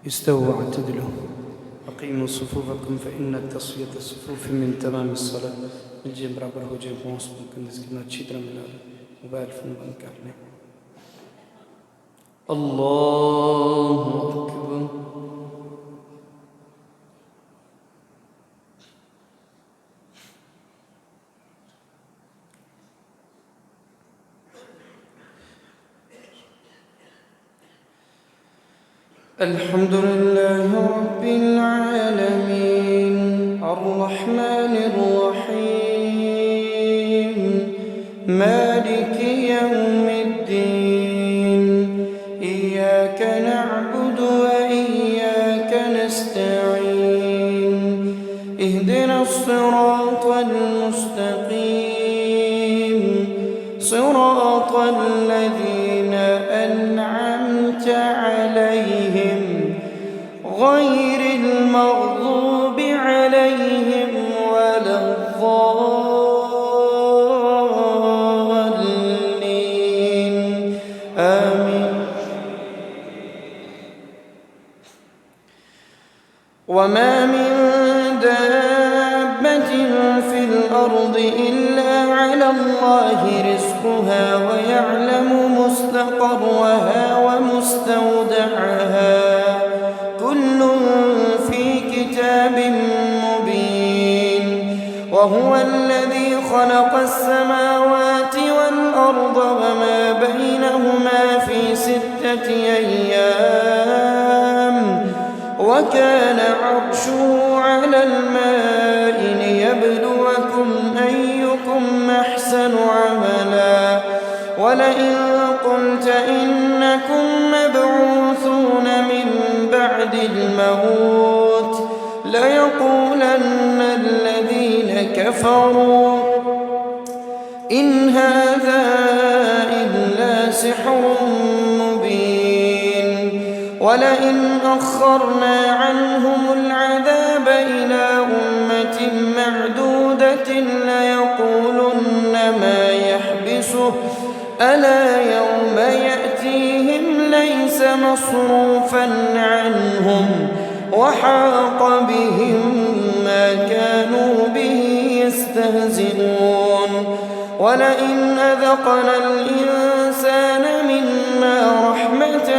استووا واعتدلوا أقيموا صفوفكم فإن تصفية الصفوف من تمام الصلاة. الجيم برابر هو جيم موس ممكن نسكنا تشيتنا من موبايل فون بنكارني. الله أكبر. الحمد لله رب العالمين الرحمن الرحيم مالك يوم الدين إياك نعبد وإياك نستعين اهدنا الصراط المستقيم صراط الذين أنعمت عليهم غير المغضوب عليهم ولا الضالين آمين. وما من دابة في الأرض إلا على الله رزقها ويعلم مستقرها ومستودعها كل في كتاب مبين. وهو الذي خلق السماوات والأرض وما بينهما في 6 أيام وكان عرشه على الماء ليبلوكم أيكم أحسن عملا. ولئن قلت إنكم مبعوثون من بعد الموت ليقولن الذين كفروا إن هذا إلا سحر مبين. ولئن أخرنا عنهم العذاب إلى أمة معدودة ليقولن ما يحبسه ألا يوم يأتيهم ليس مصروفا عنهم وحاق بهم ما كانوا به يستهزئون. ولئن أذقنا الإنسان منا رحمة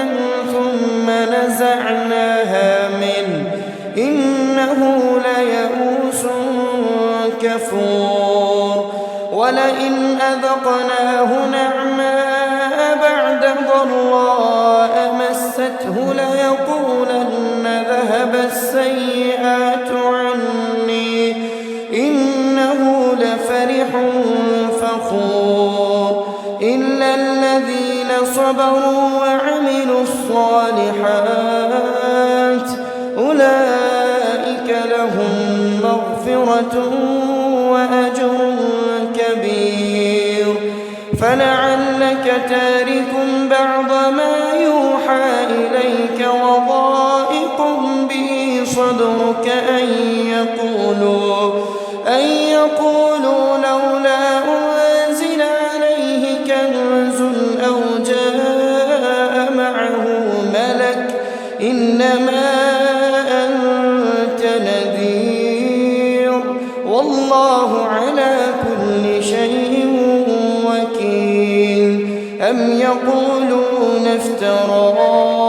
ثم نزعناها منه إنه ليئوس كفور. ولئن أذقناه نعماء بعد ضراء مسته ليقولن ذهب السيئات عني إنه لفرح فخور. إلا الذين صبروا وعملوا الصالحات أولئك لهم مغفرة وأجر كبير. فلعلك تارك بعض ما يوحى إليك وضائق به صدرك أن يقولوا لولا أنزل عليه كنز أو جاء معه ملك إنما أنت نذير والله على كل شيء وكيل. أم يقولون افتراه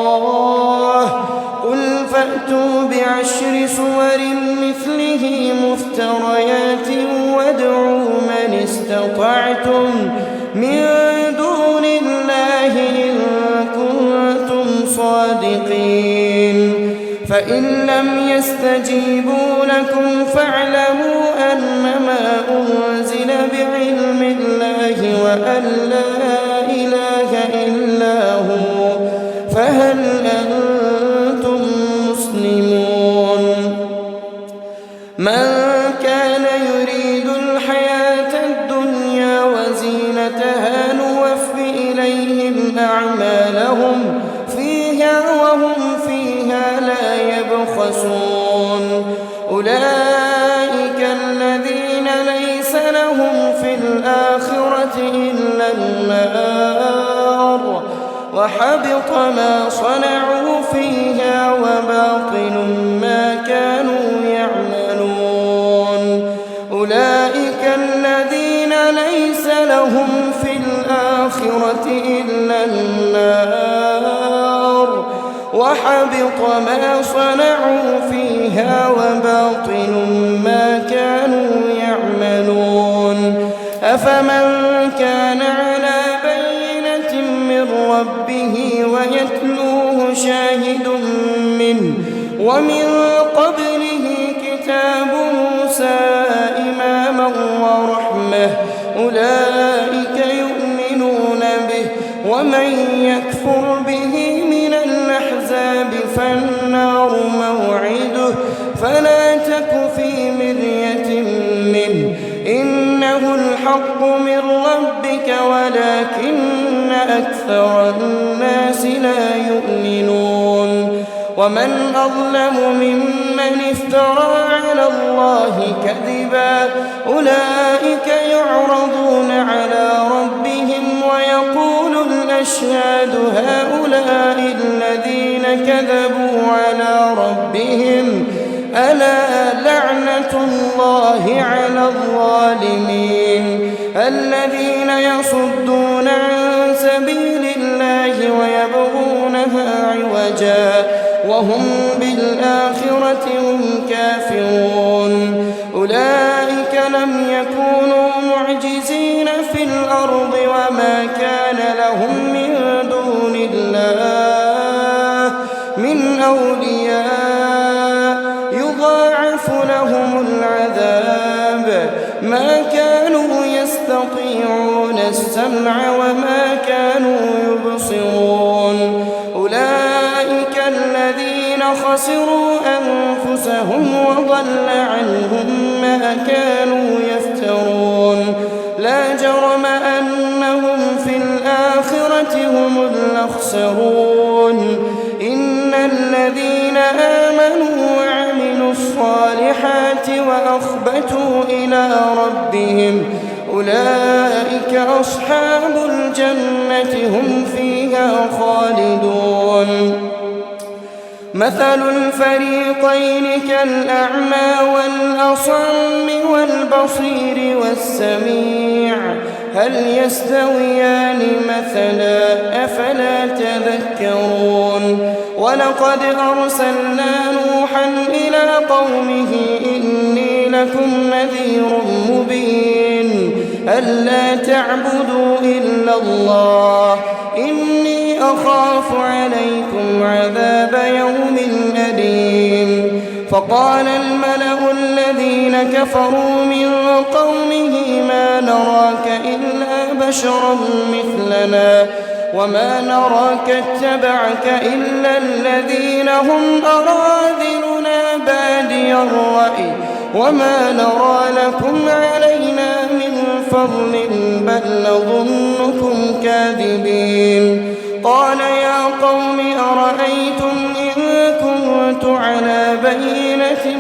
قل فأتوا ب10 سور مثله مفتريات وادعوا من استطعتم من دون الله إن كنتم صادقين. فإن لم يستجيبوا لكم فاعلموا أنما أنزل بعلم الله وأن لا إله إلا هو فهل أنتم مسلمون. من كان يريد الحياة الدنيا وزينتها نوف إليهم أعمالهم فيها وهم فيها لا يبخسون. أولئك الذين ليس لهم في الآخرة إلا النار وحبط ما صنعوا فيها وباطل وباطل ما كانوا يعملون أولئك الذين ليس لهم في الآخرة إلا النار وحبط ما صنعوا فيها وباطل ما كانوا يعملون أفمن كان على بينة من ربه ويتلوه شاهد منه ومن قبله كتاب موسى إماما ورحمة أولئك يؤمنون به ومن يكفر به من الأحزاب فالنار موعده فلا تك في مرية منه إنه الحق من ربك ولكن أكثر الناس لا يؤمنون ومن أظلم ممن افترى على الله كذبا أولئك يعرضون على ربهم ويقول الأشهاد هؤلاء الذين كذبوا على ربهم ألا لعنة الله على الظالمين الذين يصدون عن سبيل الله ويبغونها عوجا وهم بالآخرة هم كافرون أولئك لم يكونوا معجزين في الأرض وما كان لهم من دون الله من أولياء يضاعف لهم العذاب ما كانوا يستطيعون السمع وما كانوا يبصرون أولئك الذين خسروا أنفسهم وضل عنهم ما كانوا يفترون لا جرم أنهم في الآخرة هم الأخسرون إن الذين آمنوا وعملوا الصالحات وأخبتوا إلى ربهم أولئك أصحاب الجنة هم فيها خالدون مثل الفريقين كالأعمى والأصم والبصير والسميع هل يستويان مثلا أفلا تذكرون ولقد أرسلنا نوحا إلى قومه إني لكم نذير مبين ألا تعبدوا إلا الله إني أخاف عليكم عذاب يوم أليم فقال الملأ الذين كفروا من قومه ما نراك إلا بشرا مثلنا وما نراك اتبعك إلا الذين هم أراذلنا بادي الرأي وما نرى لكم علينا من فضل بل نظنكم كاذبين قال يا قوم أرأيتم إن كنت على بينة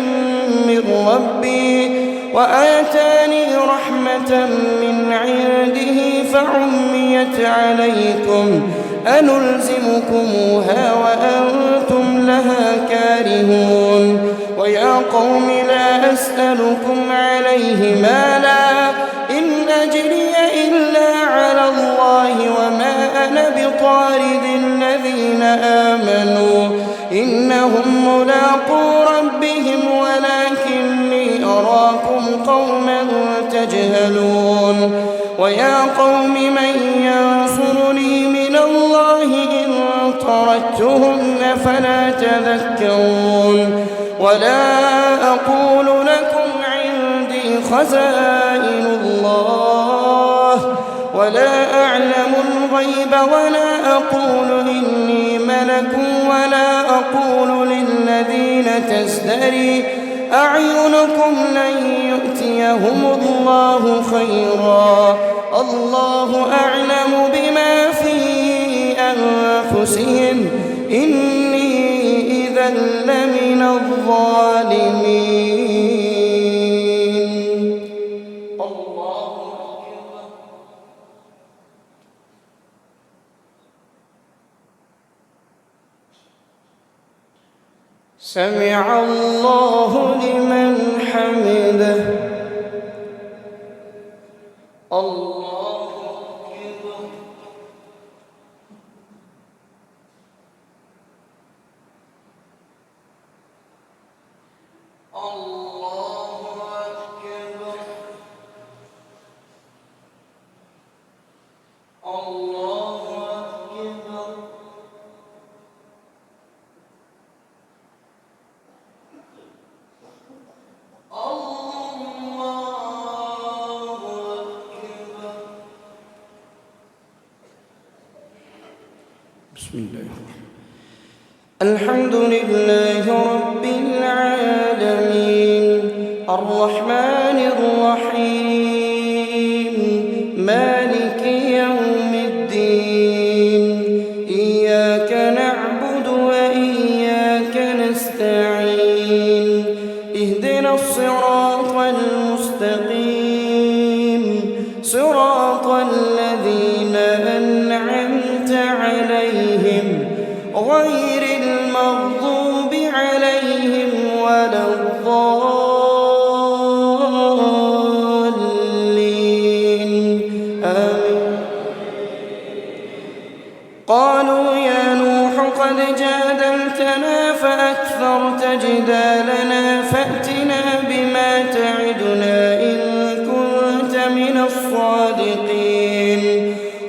من ربي وآتاني رحمة من عنده فعميت عليكم أنلزمكموها وأنتم لها كارهون ويا قوم لا أسألكم عليه مالا إن أجري إلا على الله وما أنا بطارد الذين آمنوا إنهم ملاقو ربهم ولكني أراكم قوما تجهلون ويا قوم من ينصرني من الله إن طردتهم أفلا تذكرون ولا أقول لكم عندي خزائن الله ولا أعلم الغيب ولا أقول إني ملك ولا أقول للذين تزدري أعينكم لن يؤتيهم الله خيرا الله أعلم بما في أنفسهم إني إذا لمن الظالمين الله أكبر سمع الله لمن حمده الله أكبر الله أكبر الله أكبر بسم الله الرحمن الحمد لله رب العالمين الرحمن الرحيم مالك يوم الدين إياك نعبد وإياك نستعين اهدنا الصراط المستقيم صراط الذين أنعمت عليهم غير المغضوب عليهم ولا الضالين آمين. قالوا يا نوح قد جادلتنا فأكثرت جدالنا فأتنا بما تعدنا إن كنت من الصادقين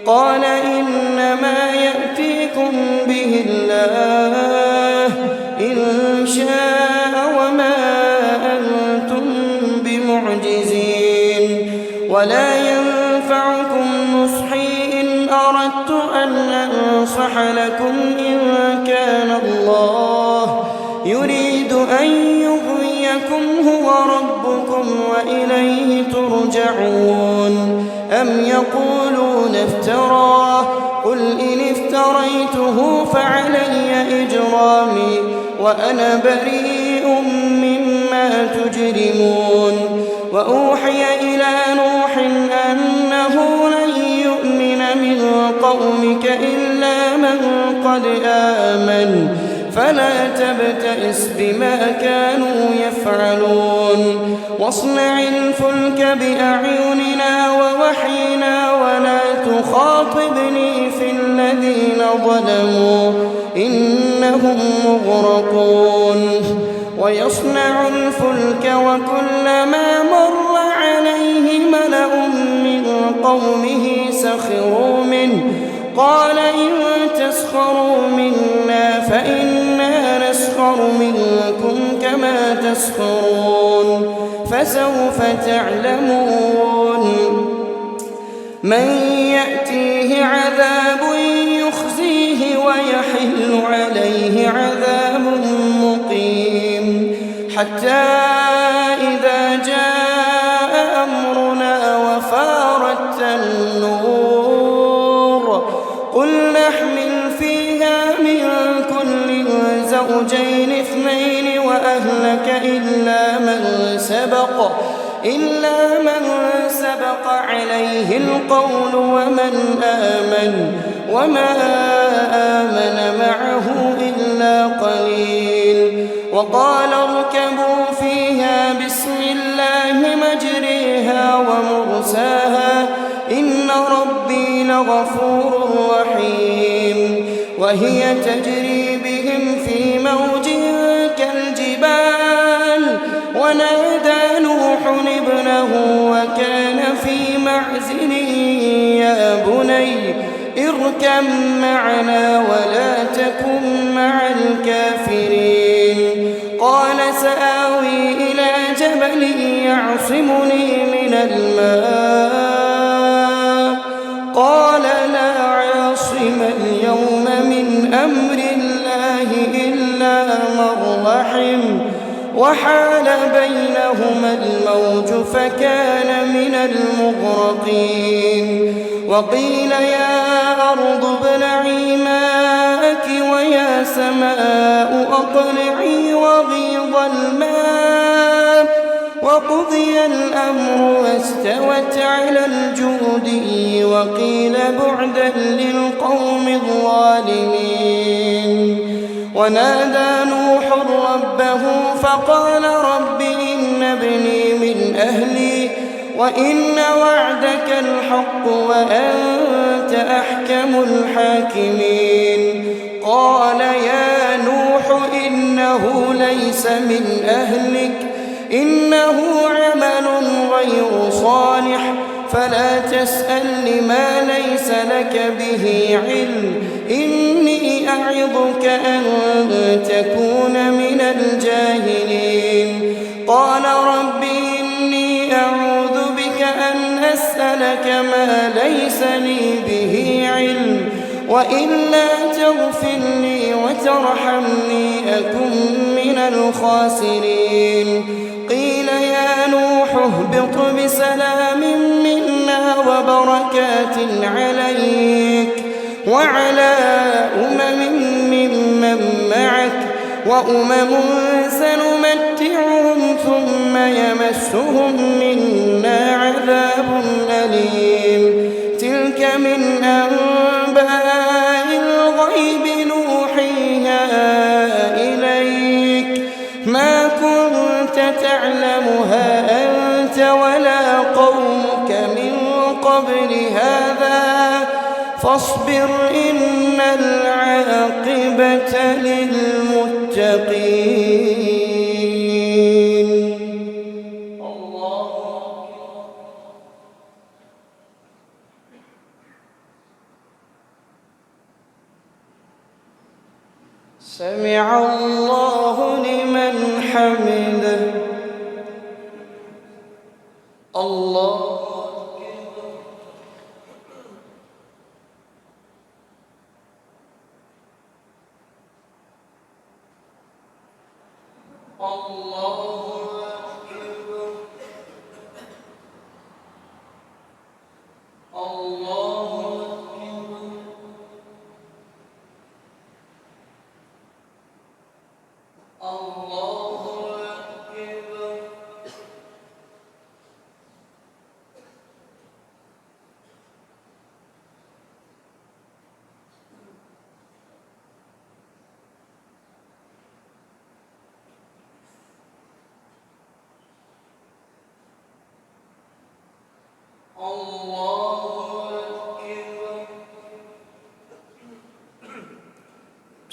قال إنما يأتيكم به الله إن شاء وما أنتم بمعجزين ولا ينفعكم نصحي إن أردت أن أنصح لكم إن كان الله يريد أن يغويكم هو ربكم وإليه ترجعون أم يقولون افتراه قل إن افتريته فعلي إجرامي وأنا بريء مما تجرمون وأوحي إلى نوح أنه لن يؤمن من قومك إلا من قد آمن فلا تبتئس بما كانوا يفعلون واصنع الفلك بأعيننا ووحينا ولا تخاطبني في الذين ظلموا إنهم مغرقون ويصنع الفلك وكلما مر عليه ملأ من قومه سخروا منه قال إن تسخروا منا فإنا نسخر منكم كما تسخرون فسوف تعلمون من يأتيه عذاب يخزيه ويحل عليه عذاب مقيم حتى إذا جاء أمرنا وفارت النور قل نحمل فيها من كل زوجين اثنين وأهلك إلا من سبق عليه القول وما آمن معه إلا قليل وقال اركبوا فيها بسم الله مجريها ومرساها إن ربي لغفور رحيم وهي تجري بهم في موج كالجبال ونادى نوح ابنه وكان في معزل يا بني اركب معنا ولا تكن مع الكافرين قال سآوي إلى جبل يعصمني من الماء قال لا عاصم اليوم من أمر الله إلا من رحم وحال بينهما الموج فكان من المغرقين وقيل يا أرض ابلعي ماءك ويا سماء أقلعي وغيض الماء وقضي الأمر واستوت على الجودي وقيل بعدا للقوم الظالمين ونادى نوح ربه فقال رب إن ابني من أهلي وإن وعدك الحق وأنت أحكم الحاكمين قال يا نوح إنه ليس من أهلك إنه عمل غير صالح فلا تسأل ما ليس لك به علم إني أعظك أن تكون من الجاهلين قال رب إني أعوذ بك أن أسألك ما ليس لي به علم وإلا تغفر لي وترحمني أكن من الخاسرين قيل يا نوح اهبط بسلام منا وبركات عليك وعلى ممن معك وأمم سنمتعهم ثم يمسهم منا عذاب أليم تلك من أنباء الغيب نوحيها إليك ما كنت تعلمها أنت ولا قومك من قبل هذا فاصبر إن العاقبة للمتقين سمع الله لمن حمده الله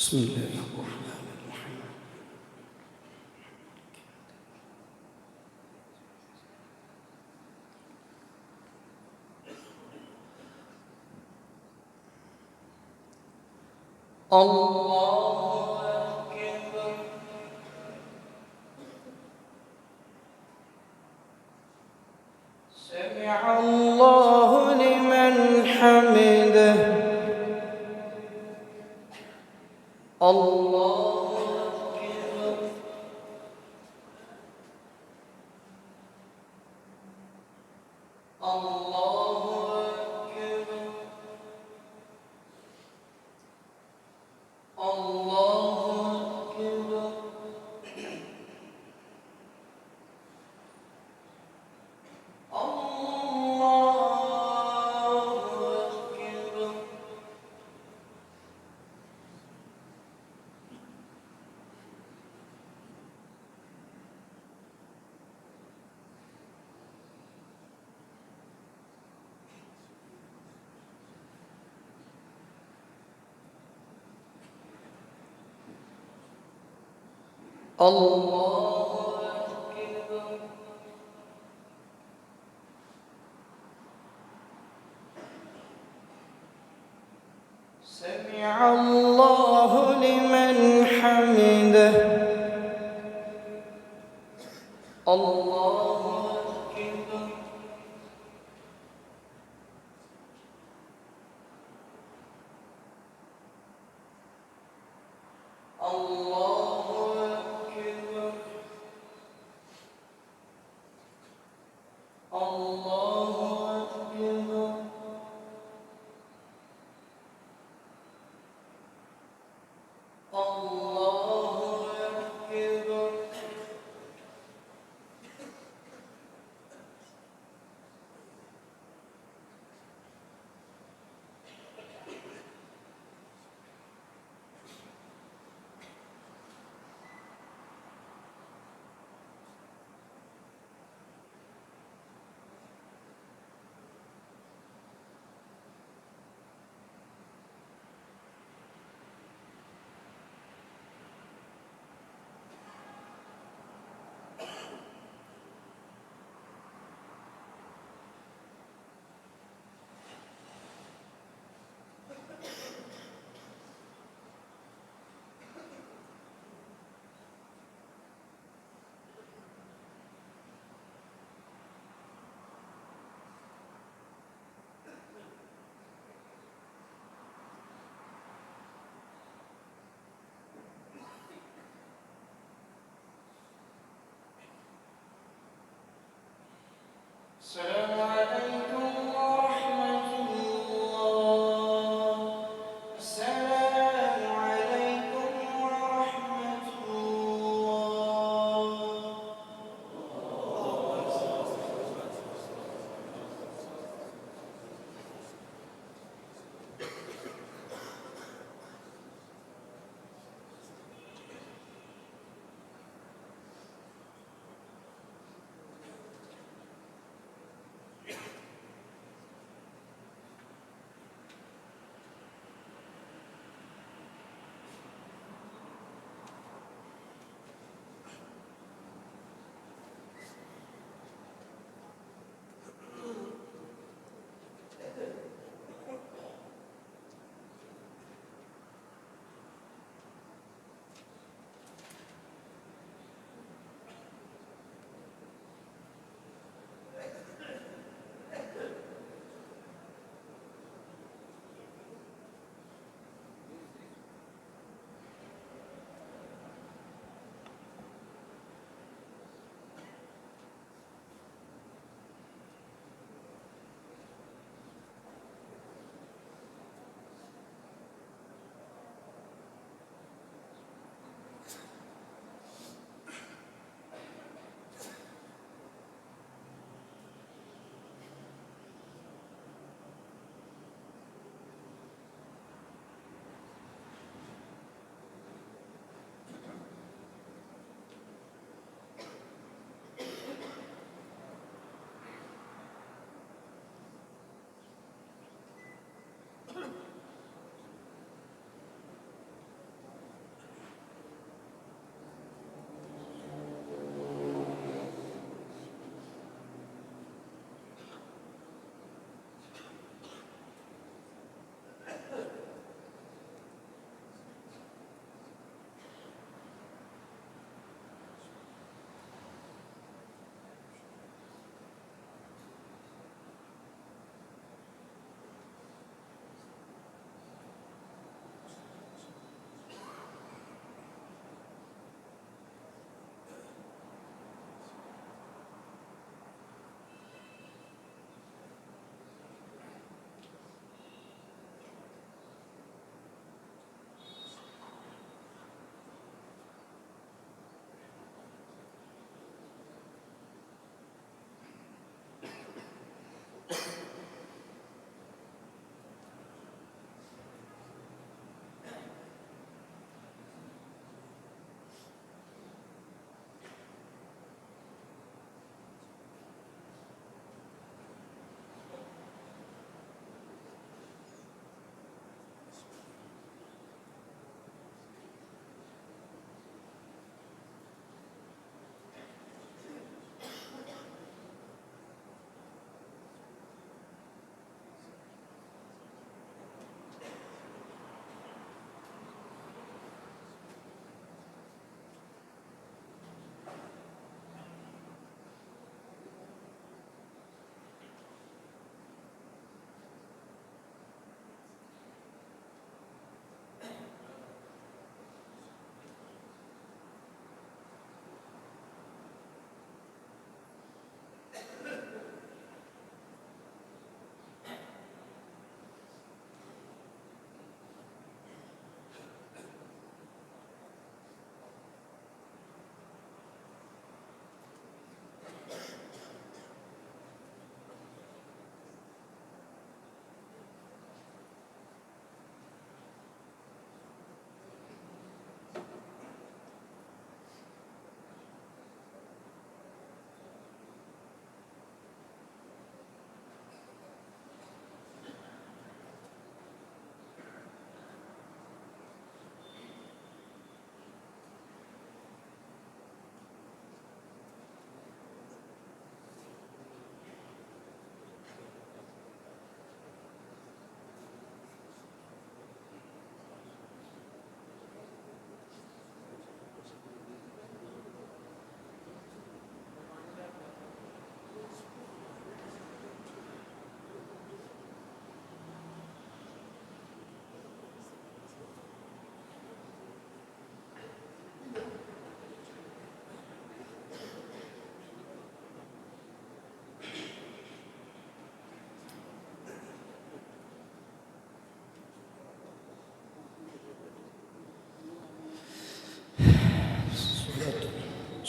بسم الله الرحمن الرحيم الله أكبر سمع الله لمن حمده الله أكبر الله أكبر الله أكبر الله أكبر سمع الله لمن حمده الله أكبر الله أكبر الله أكبر الله أكبر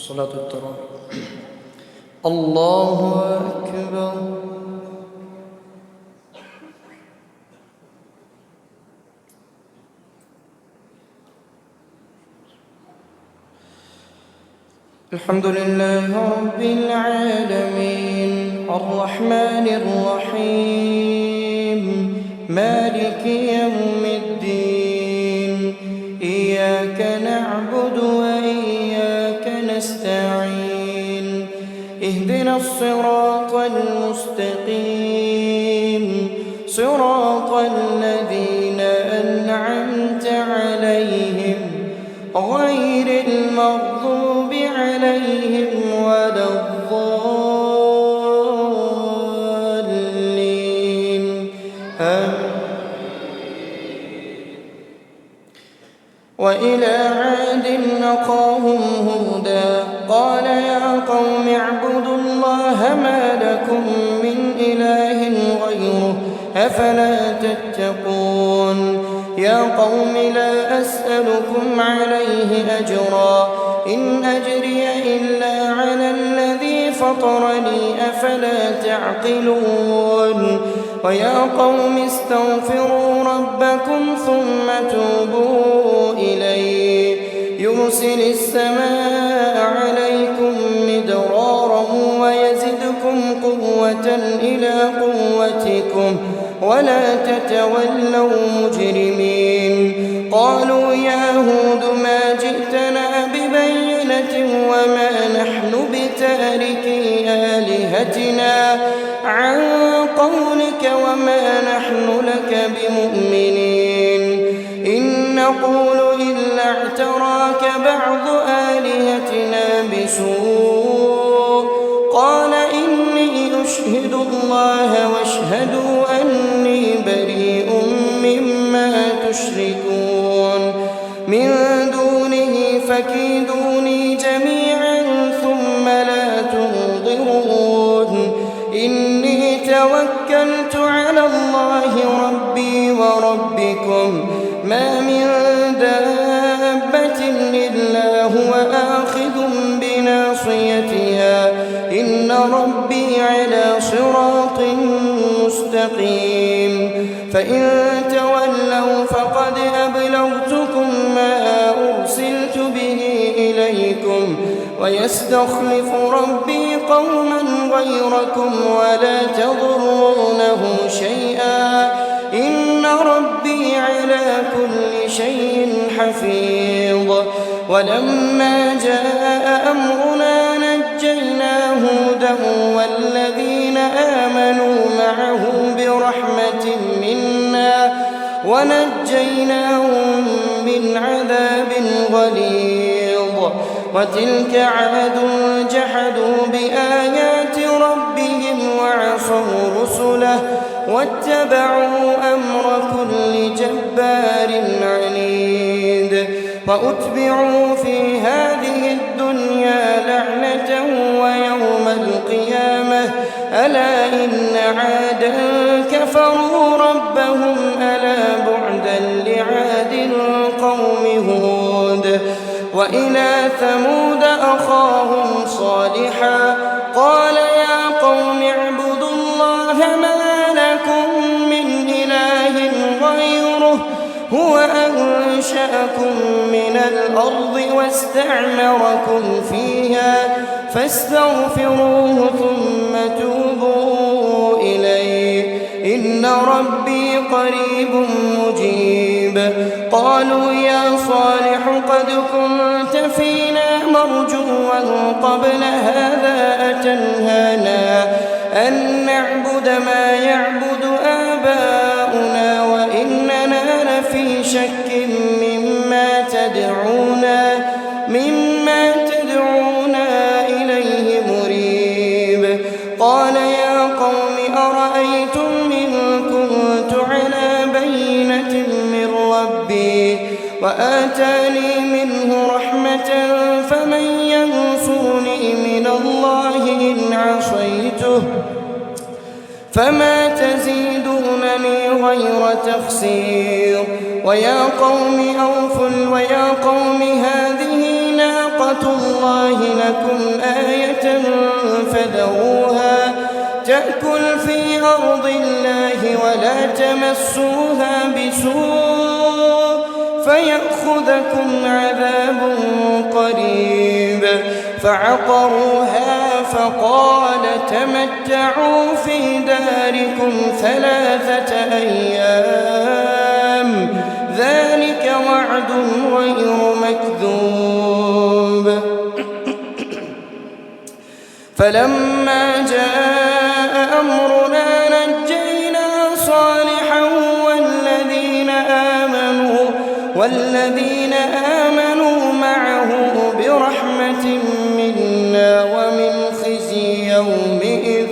صلاة التراويح. الله أكبر. الحمد لله رب العالمين الرحمن الرحيم مالك يوم الدين إياك نعبد وإياك نستعين اهدنا الصراط المستقيم صراط الذين أنعمت عليهم غير المغضوب عليهم ولا الضالين وإلى عاد أخاهم هودا قال يا قوم اعبدوا الله ما لكم من إله غيره أفلا تتقون يا قوم لا أسألكم عليه أجرا إن أجري إلا على الذي فطرني أفلا تعقلون ويا قوم استغفروا ربكم ثم توبوا إليه يرسل السماء عليكم مدرارا ويزدكم قوة إلى قوتكم ولا تتولوا مجرمين قالوا يا هود ما جئتنا ببينة وما نحن بتاركي آلهتنا عن قولك وما نحن لك بمؤمنين إن نقول إلا اعتراك بعض آلهتنا بسوء قال إني أشهد الله واشهدوا أني بريء مما تشركون من دونه فكيدوني جميعا ثم لا تنظرون إني توكلت على الله ربي وربكم ما من دابة إلا هو آخذ بناصيتها إن ربي على صراط مستقيم فإن تولوا فقد أبلغتكم ما أرسلت به إليكم ويستخلف ربي قوما غيركم ولا تضرونه شيئا إن ربي على كل شيء حفيظ ولما جاء أمرنا نجينا هودا والذين آمنوا معه برحمة منا ونجيناهم من عذاب غليظ وتلك عاد جحدوا بآيات ربهم وعصوا رسله واتبعوا أمر كل جبار عنيد وأتبعوا في هذه الدنيا لعنة ويوم القيامة ألا إن عادا كفروا ربهم ألا بعدا لعاد قوم هود وإلى ثمود أخاهم صالحا قال يا قوم اعبدوا الله ما لكم من إله غيره هو أنشأكم من الأرض واستعمركم فيها فاستغفروه ثم توبوا إليه إن ربي قريب مجيب قالوا يا صالح قد كنت فينا مرجوا قبل هذا أتنهانا أن نعبد ما يعبد آباؤنا وإننا لفي شك مما تدعونا إليه مريب قال يا قوم أرأيتم إن كنت على بينة من ربي وآتاني منه رحمة فمن ينصرني من الله إن عصيته فما تزيدونني غير تخسير ويا قوم أوفوا ويا قوم هذه ناقة الله لكم ميتة فذروها تأكل في أرض الله ولا تمسوها بسوء فيأخذكم عذاب قريب. فعقروها فقال تمتعوا في داركم 3 أيام ذلك وعد غير مكذوب. فلما جاء أمرنا نجينا صالحا والذين آمنوا معه برحمة منا ومن خزي يومئذ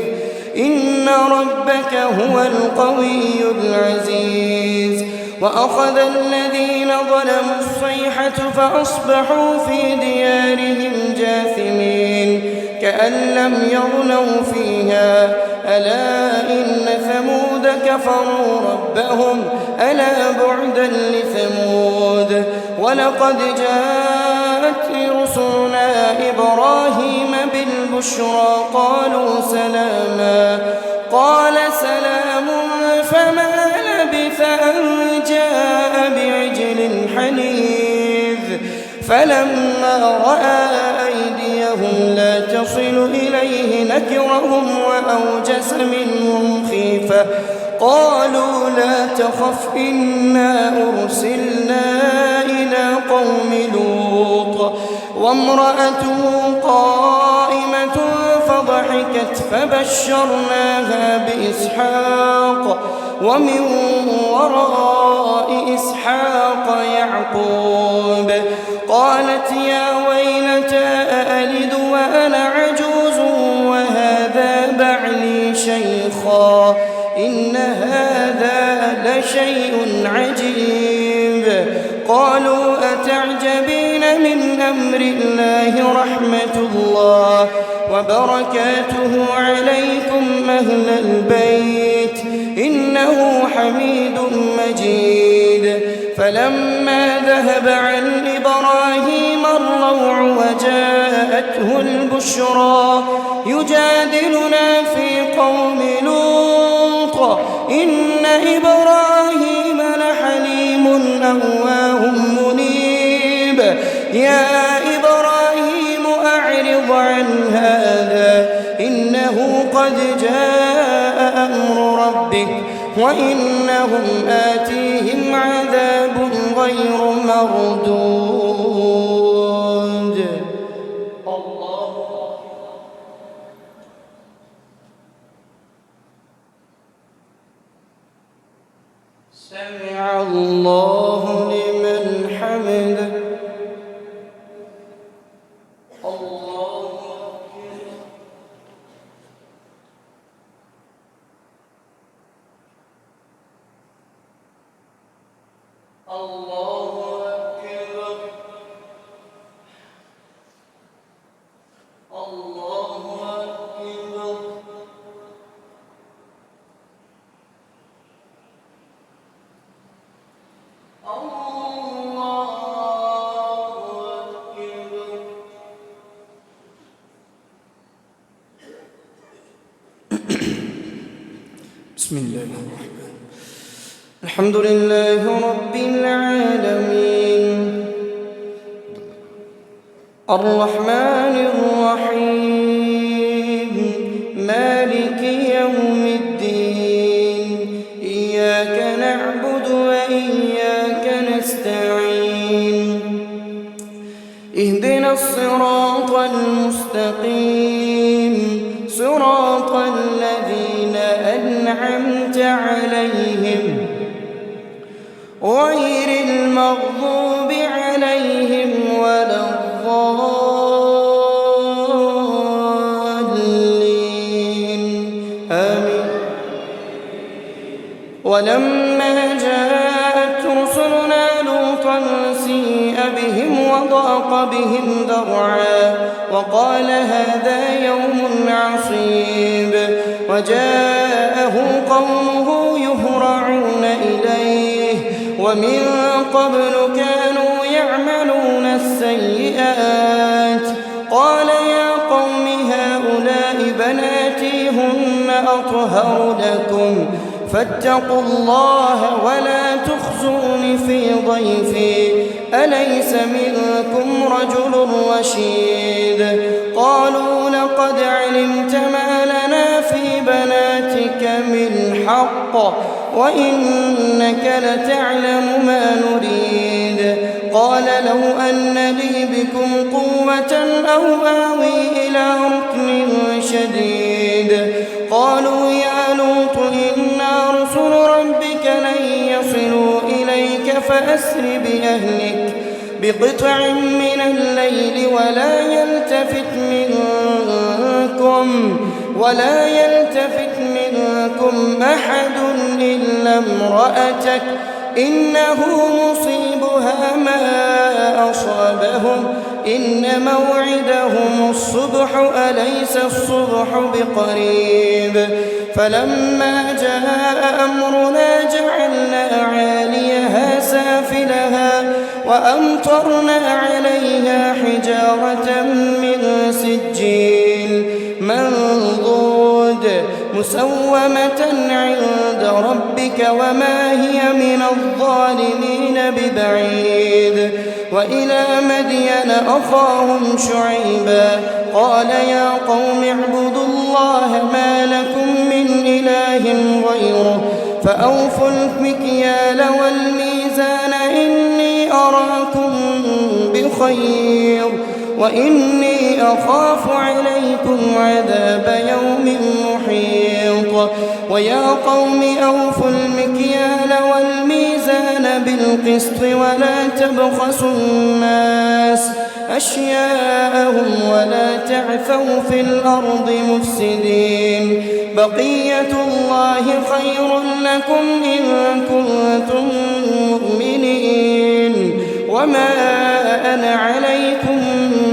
إن ربك هو القوي العزيز. وأخذ الذين ظلموا الصيحة فأصبحوا في ديارهم جاثمين كأن لم يغنوا فيها ألا إن ثمود كفروا ربهم ألا بعدا لثمود. ولقد جاءت رسلنا إبراهيم بالبشرى قالوا سلاما قال سلام فما لبث أن جاء بعجل حنيذ. فلما رأى أيديهم لا تصل إليه نكرهم وأوجس منهم خيفة قالوا لا تخف إنا أرسلنا إلى قوم لوط وامرأته قائمة فضحكت فبشرناها بإسحاق ومن وراء إسحاق يعقوب. قالت يا ويلتى أألد وأنا عجوز وهذا بعلي شيخا إن هذا لشيء عجيب. قالوا أتعجبين من أمر الله رحمة الله وبركاته عليكم أهل البيت إنه حميد مجيد. فلما ذهب عن إبراهيم الروع وجاءته البشرى يجادلنا في قوم لوط إن إبراهيم لحليم أواه منيب. يا إبراهيم أعرض عن هذا إنه قد جاء أمر ربك وإنهم آتيهم عذاب غير مردود. الله سمع الله لمن حمده. الله الله أكبر. الله أكبر. بسم الله الرحمن الحمد لله رب العالمين الرحمن الرحيم مالك يوم الدين إياك نعبد وإياك نستعين اهدنا الصراط المستقيم صراط الذين أنعمت عليهم غير المغضوب عليهم ولا الضالين آمين. ولما جاءت رسلنا لوطا سيء بهم وضاق بهم ذرعا وقال هذا يوم عصيب. وجاءه قومه يهرعون إليه ومن قبل كانوا يعملون السيئات قال يا قوم أطهر لكم فاتقوا الله ولا تخزون في ضيفي أليس منكم رجل رشيد قالوا لقد علمت ما لنا في بناتك من حق وإنك لتعلم ما نريد قال لو أن لي بكم قوة أو آوي إلى ركن شديد قالوا يا لوط إنا رسل ربك لن يصلوا إليك فأسر بأهلك بقطع من الليل ولا يلتفت منكم أحد إلا امرأتك إنه مصيبها ما أصابهم إن موعدهم الصبح أليس الصبح بقريب فلما جاء أمرنا جعلنا عاليها سافلها وأمطرنا عليها حجارة من سجيل منضود مسومة عند ربك وما هي من الظالمين ببعيد وإلى مدين أخاهم شعيبا قال يا قوم اعبدوا الله ما لكم من إله غيره فأوفوا المكيال والميزان إني أراكم بخير وإني أخاف عليكم عذاب يوم محيط ويا قوم أوفوا المكيال والميزان بالقسط ولا تبخسوا الناس أشياءهم ولا تعثوا في الأرض مفسدين بقية الله خير لكم إن كنتم مؤمنين وما أنا عليكم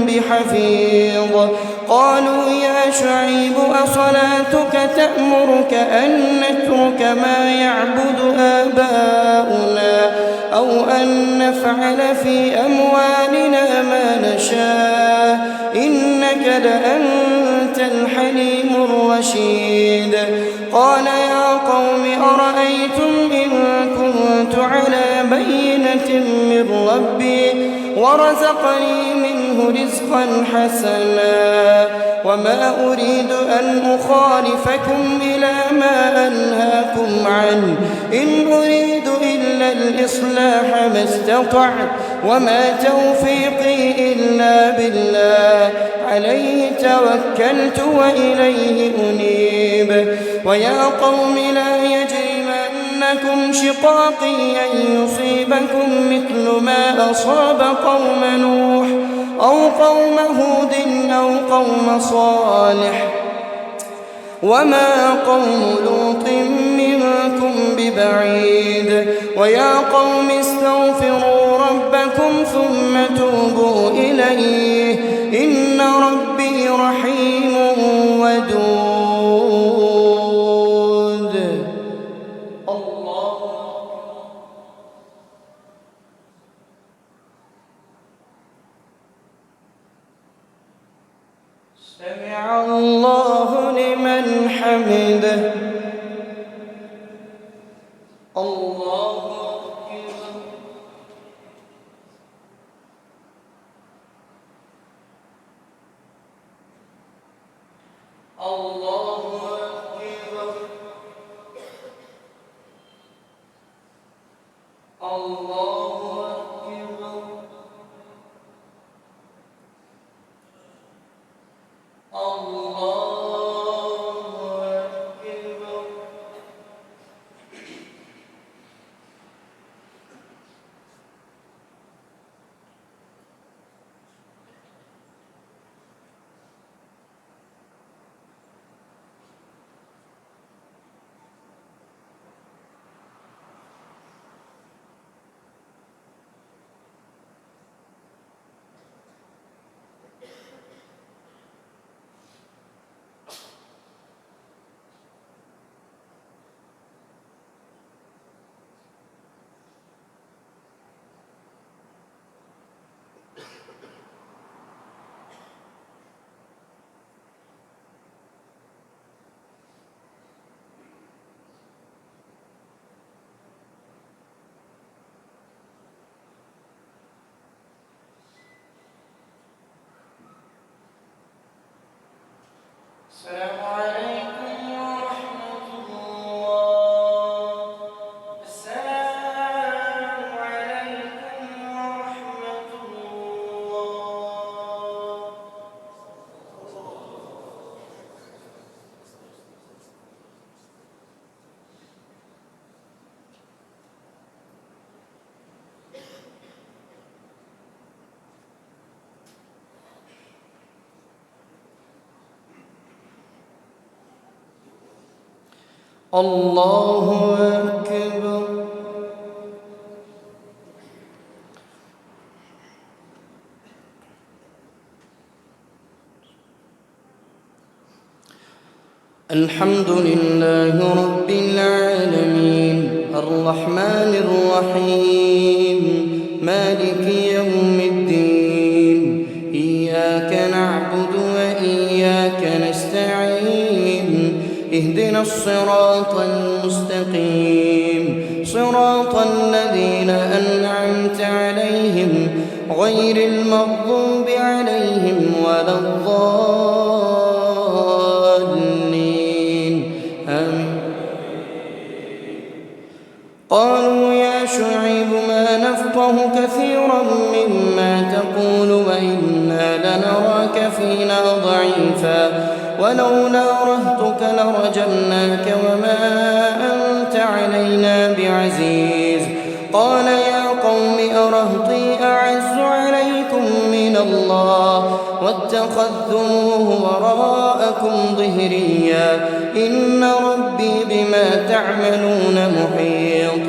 بحفيظ قالوا يا شعيب أصلاتك تأمرك أن نترك ما يعبد آباؤنا أو أن نفعل في أموالنا ما نشاء إنك لأنت الحليم الرشيد قال يا قوم أرأيتم إن كنت على بينة من ربي ورزقني منه رزقا حسنا وما أريد أن أخالفكم إلى ما أنهاكم عنه إن أريد إلا الإصلاح ما استطعت وما توفيقي إلا بالله عليه توكلت وإليه أنيب ويا قوم لا يجرمنكم شقاقي أن يصيبكم مثل ما أصاب قوم نوح أو قوم هود أو قوم صالح وما قوم لوط منكم ببعيد ويا قوم استغفروا ربكم ثم توبوا إليه إن ربي رحيم ودود الله سمع الله لمن حمده الله أكبر الله أكبر الله أكبر السلام عليكم ورحمة الله. السلام عليكم ورحمة الله. الله أكبر. الحمد لله رب العالمين الرحمن الرحيم مالك يوم الدين إياك نعبد وإياك نستعين اهدنا الصراط المستقيم صراط الذين أنعمت عليهم غير المغضوب عليهم ولا الضالين آمين. قالوا يا شعيب ما نفقه كثيرا مما تقول وإنا لنراك فينا ضعيفا ولولا رهتك لرجمناك وما أنت علينا بعزيز. قال يا قوم أرهطي أعز عليكم من الله واتخذتموه وراءكم ظهريا إن ربي بما تعملون محيط.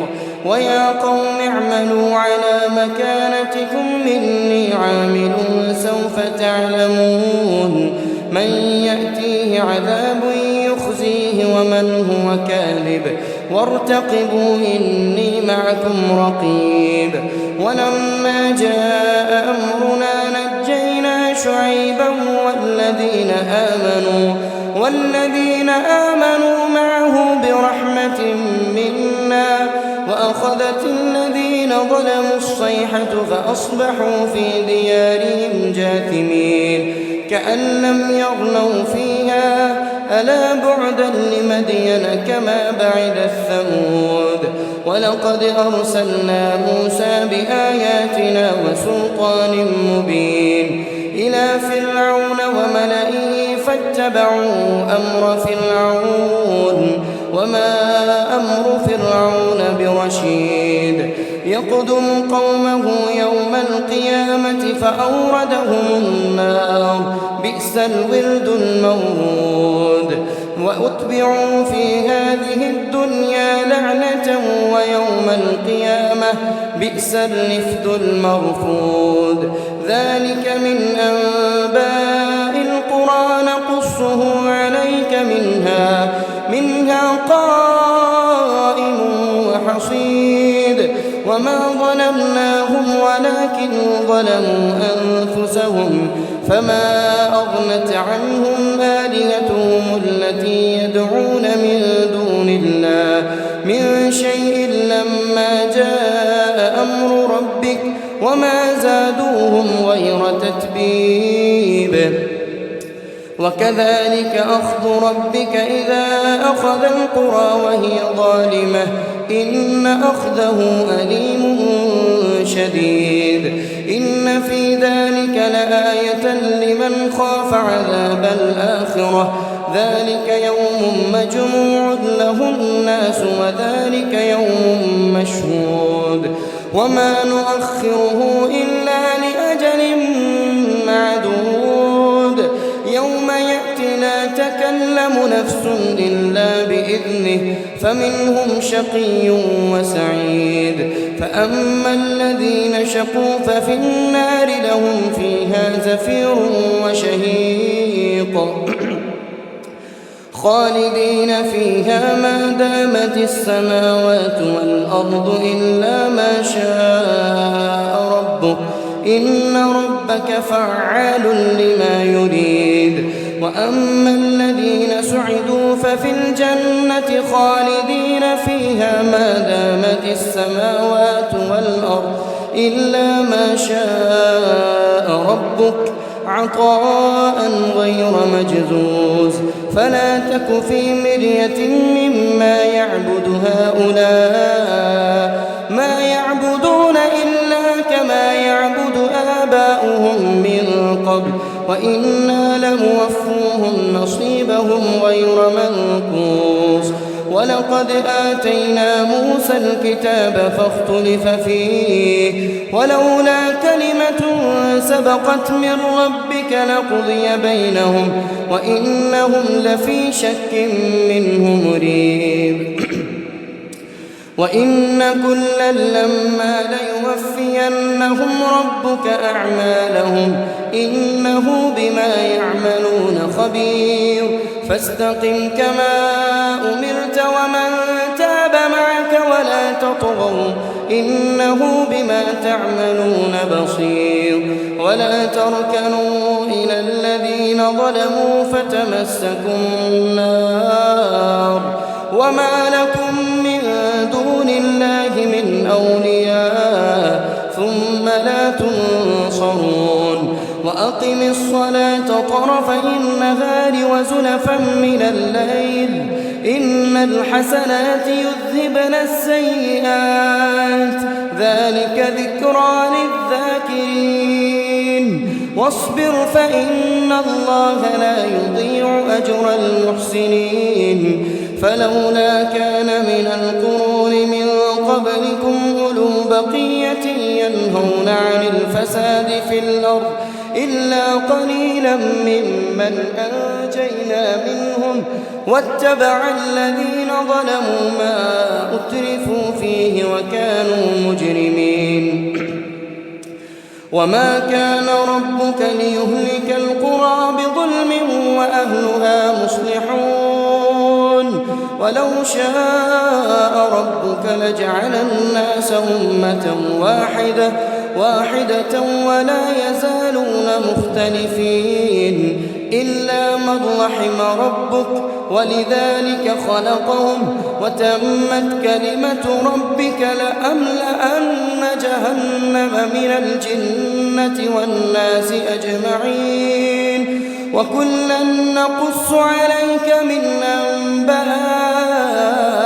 ويا قوم اعملوا على مكانتكم إني عامل سوف تعلمون من يأتيه عذاب يخزيه ومن هو كاذب وارتقبوا إني معكم رقيب. ولما جاء أمرنا نجينا شعيبا والذين آمنوا معه برحمة منا وأخذت الذين ظلموا الصيحة فأصبحوا في ديارهم جاثمين كأن لم يغنوا فيها ألا بعدا لمدين كما بعد الثمود. ولقد أرسلنا موسى بآياتنا وسلطان مبين إلى فرعون وملئه فاتبعوا أمر فرعون وما أمر فرعون برشيد. يقدم قومه يوم القيامة فأوردهم النار بئس الورد المورود. وأتبعوا في هذه الدنيا لعنة ويوم القيامة بئس الرفد المرفود. ذلك من أنباء القرى نقصه عليك منها قائم وحصيد. وما ظلمناهم ولكن ظلموا أنفسهم فما أغنت عنهم آلهتهم التي يدعون من دون الله من شيء لما جاء أمر ربك وما زادوهم غير تتبيب. وكذلك أخذ ربك إذا أخذ القرى وهي ظالمة إن أخذه أليم شديد. إن في ذلك لآية لمن خاف عذاب الآخرة ذلك يوم مجموع له الناس وذلك يوم مشهود. وما نؤخره إلا لأجل معدود يوم يأتي لا تكلم نفس إلا بإذنه فمنهم شقي وسعيد. فأما الذين شقوا ففي النار لهم فيها زفير وشهيق خالدين فيها ما دامت السماوات والأرض إلا ما شاء ربك إن ربك فعال لما يريد. وأما الذين سعدوا ففي الجنة خالدين فيها ما دامت السماوات والأرض إلا ما شاء ربك عطاء غير مجذوذ فلا تك في مرية مما يعبد هؤلاء ما يعبدون إلا كما يعبد آباؤهم من قبل وإنا لموفوهم نصيبهم غير منقوص ولقد آتينا موسى الكتاب فاختلف فيه ولولا كلمة سبقت من ربك لقضي بينهم وإنهم لفي شك منه مريب وإن كلا لما ليوفينهم ربك أعمالهم إنه بما يعملون خبير فاستقم كما أمرت ومن تاب معك ولا تطغوا إنه بما تعملون بصير ولا تركنوا إلى الذين ظلموا فتمسكم النار وما لكم من دون الله من أولياء ثم لا تنصرون وأقم الصلاة طرفي النهار وزلفا من الليل إن الحسنات يذهبن السيئات ذلك ذكرى للذاكرين واصبر فإن الله لا يضيع أجر المحسنين فلولا كان من القرون من قبلكم أولو بقية ينهون عن الفساد في الأرض إلا قليلا ممن أنجينا منهم واتبع الذين ظلموا ما أترفوا فيه وكانوا مجرمين وما كان ربك ليهلك القرى بظلم وأهلها مصلحون ولو شاء ربك لجعل الناس أمة واحدة ولا يزالون مختلفين إلا من رحم ربك ولذلك خلقهم وتمت كلمة ربك لأملأن جهنم من الجنة والناس أجمعين وكلا نقص عليك من أنباء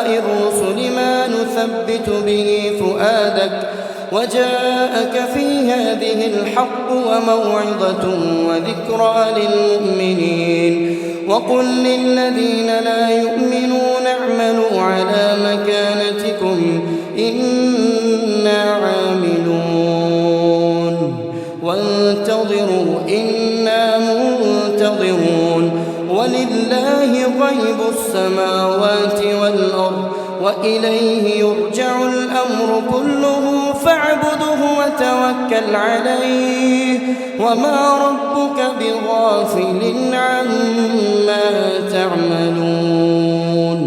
الرسل ما نثبت به فؤادك وجاءك في هذه الحق وموعظة وذكرى للمؤمنين وقل للذين لا يؤمنون اعملوا على مكانتكم إنا عاملون وانتظروا إنا منتظرون ولله غيب السماوات والأرض وإليه يرجع الأمر كله فاعبده وتوكل عليه وما ربك بغافل عما تعملون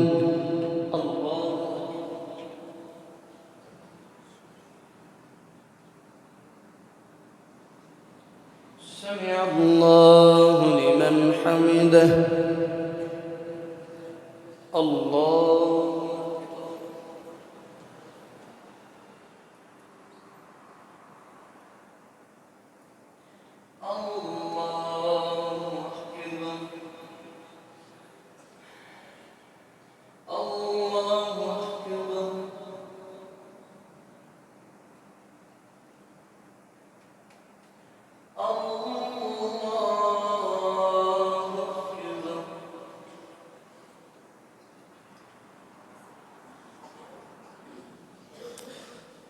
سمع الله لمن حمده الله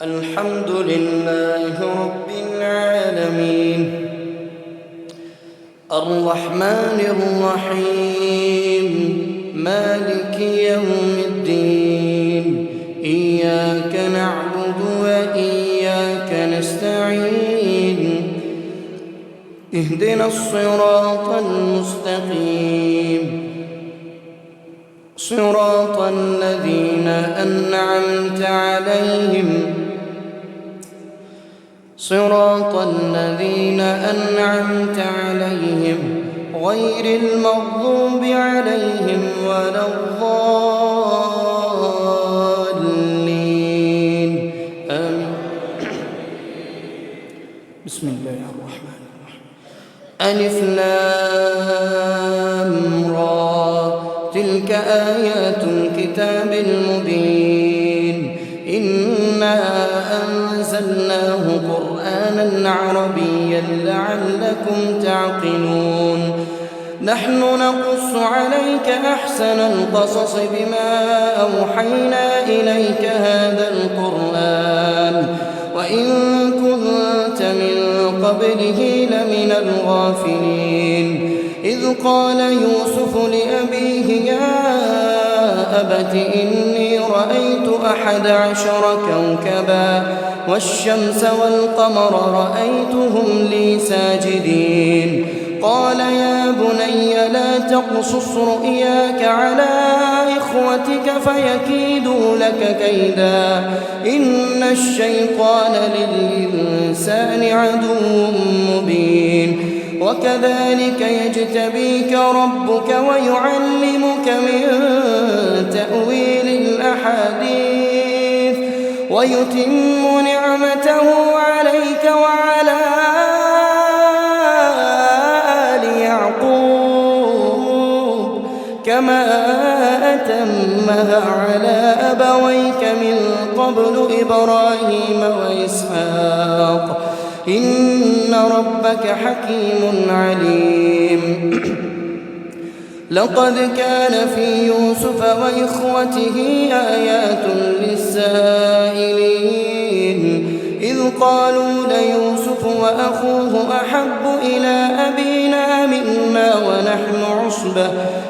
الحمد لله رب العالمين الرحمن الرحيم مالك يوم الدين إياك نعبد وإياك نستعين اهدنا الصراط المستقيم صراط الذين أنعمت عليهم غير المغضوب عليهم ولا الضالين آمين. بسم الله الرحمن الرحيم ألف لام را تلك آيات الكتاب المبين إنا أنزلناه قرآنا عربيا لعلكم تعقلون نحن نقص عليك أحسن القصص بما أوحينا إليك هذا القرآن وإن كنت من قبله لمن الغافلين إذ قال يوسف لأبيه يا أبت إني رأيت 11 كوكبا والشمس والقمر رأيتهم لي ساجدين قال يا بني لا تقصص رؤياك على إخوتك فيكيدوا لك كيدا إن الشيطان للإنسان عدو مبين وكذلك يجتبيك ربك ويعلمك من تأويل الأحاديث ويتم نعمته عليك وعلى آل يعقوب كما أتمها على أبويك من قبل إبراهيم وإسحاق إن ربك حكيم عليم لقد كان في يوسف وإخوته آيات للسائلين إذ قالوا ليوسف وأخوه أحب إلى أبينا منا ونحن عصبة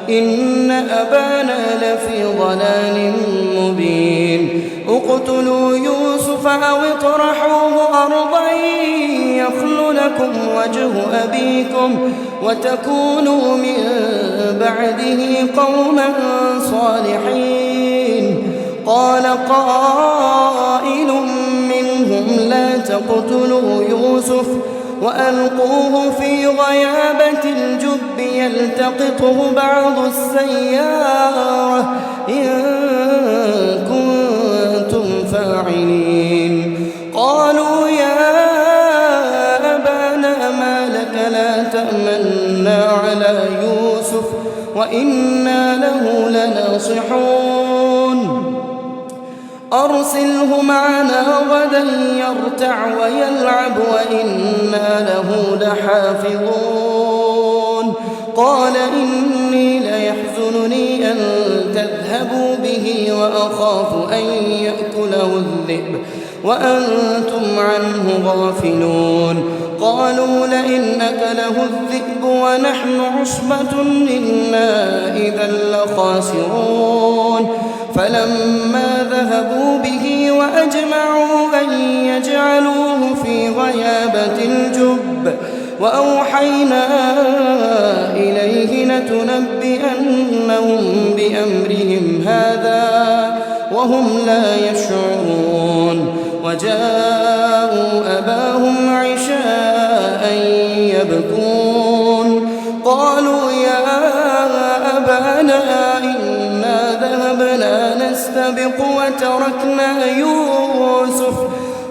إن أبانا لفي ضلال مبين اقتلوا يوسف أو اطرحوه أرضا يخل لكم وجه أبيكم وتكونوا من بعده قوما صالحين قال قائل منهم لا تقتلوا يوسف وألقوه في غيابة الجب يلتقطه بعض السيارة إن كنتم فاعلين قالوا يا أبانا ما لك لا تأمنا على يوسف وإنا له لناصحون أرسله معنا غدا يرتع ويلعب وإنا له لحافظون قال إني ليحزنني أن تذهبوا به وأخاف أن يأكله الذئب وأنتم عنه غافلون قالوا لئن أكله الذئب ونحن عصبة إنا إذا لخاسرون فلما ذهبوا به وأجمعوا أن يجعلوه في غيابة الجب وأوحينا إليه لتنبئنهم بأمرهم هذا وهم لا يشعرون وجاءوا أباهم عشاء يبكون قالوا يا أبانا إنا ذهبنا نستبق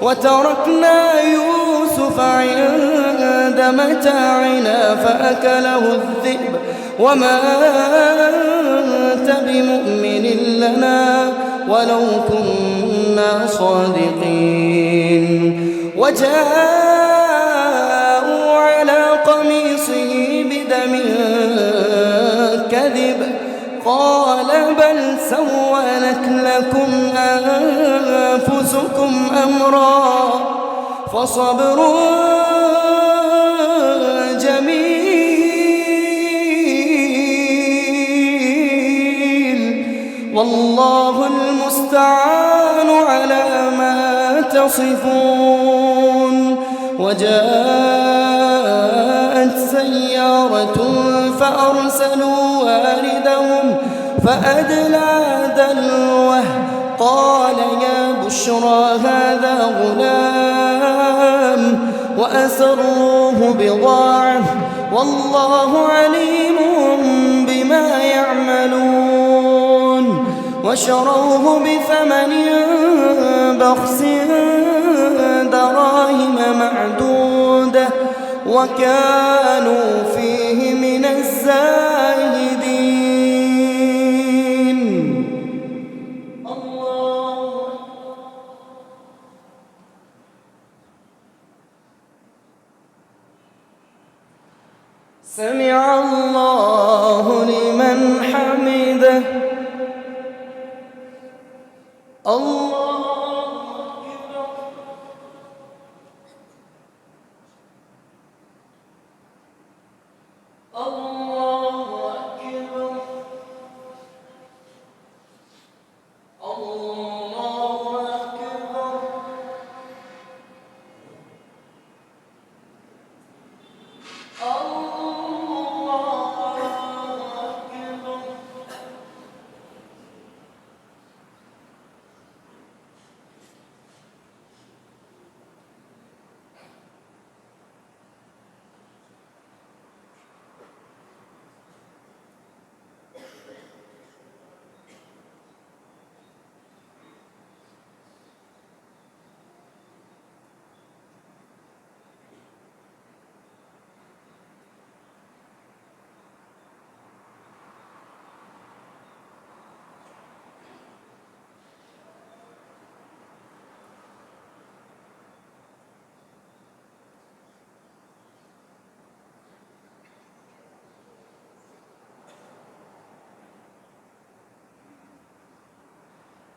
وتركنا يوسف عند متاعنا فأكله الذئب وما أنت بمؤمن لنا ولو كنا صادقين وجاءوا على قميصه بدم كذب قال بل سولت لكم أنفسكم أمرا فصبر جميل والله المستعان على ما تصفون وجاءت سيارة فأرسلوا واردهم فأدلى دلوه قال يا بشرى هذا غلام وأسروه بضاعة والله عليم بما يعملون وشروه بثمن بخس دراهم معدودة وكانوا فيه من الزاهدين. الله سمع الله لمن حمده. الله أكبر. الله أكبر. الله أكبر.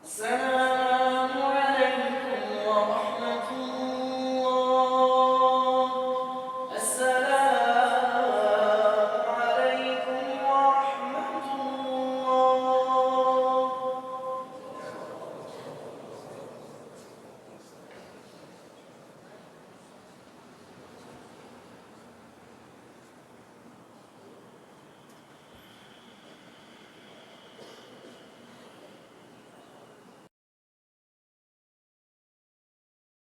السلام